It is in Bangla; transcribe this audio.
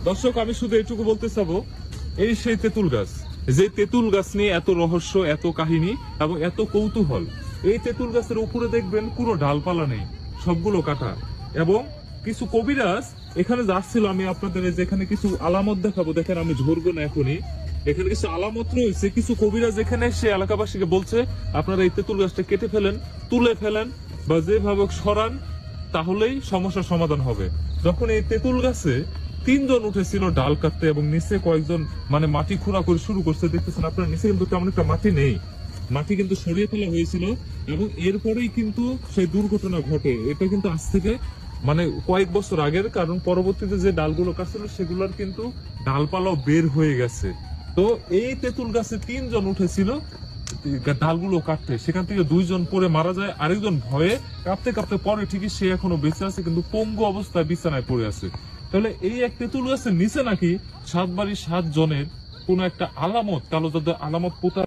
দর্শক, আমি শুধু এইটুকু বলতে চাবো, এই সেই তেঁতুল গাছ, যে তেঁতুল গাছ নিয়ে এত রহস্য, এত কাহিনী এবং এত কৌতূহল। এই তেঁতুল গাছের উপরে দেখবেন কোনো ডালপালা নেই, সবগুলো কাটা। এবং কিছু কবিরাজ এখানে যাচ্ছিল, আমি আপনাদের যেখানে কিছু আলামত দেখাবো, দেখেন আমি ঝরবো না এখনই। এখানে কিছু আলামত রয়েছে, কিছু কবিরাজ এখানে সে এলাকাবাসীকে বলছে আপনারা এই তেঁতুল গাছটা কেটে ফেলেন, তুলে ফেলেন বা যেভাবে সরান, তাহলেই সমস্যার সমাধান হবে। যখন এই তেঁতুল গাছে 3 জন উঠেছিল ডাল কাটতে এবং নিচে কয়েকজন মানে মাটি খোঁড়া করে শুরু করছে, দেখতেছেন আপনার নিচে কিন্তু তেমন একটা মাটি নেই, মাটি কিন্তু সরিয়ে ফেলা হয়েছিল। এবং এরপরেই কিন্তু সেই দুর্ঘটনা ঘটে। এটা কিন্তু আজ থেকে মানে কয়েক বছর আগের, কারণ পরবর্তীতে যে ডালগুলো কাটছিল সেগুলোর কিন্তু ডালপালাও বের হয়ে গেছে। তো এই তেঁতুল গাছে 3 জন উঠেছিল ডালগুলো কাটতে, সেখান থেকে 2 জন পরে মারা যায়, আরেকজন ভয়ে কাঁপতে কাঁপতে পরে, ঠিকই সে এখনো বেঁচে আছে কিন্তু পঙ্গু অবস্থায় বিছানায় পড়ে আছে। তাহলে এই এক তেঁতুল গাছের নিচে নাকি 7 বাড়ির 7 জনের কোন একটা আলামত, কালো জাদুর আলামত পোতা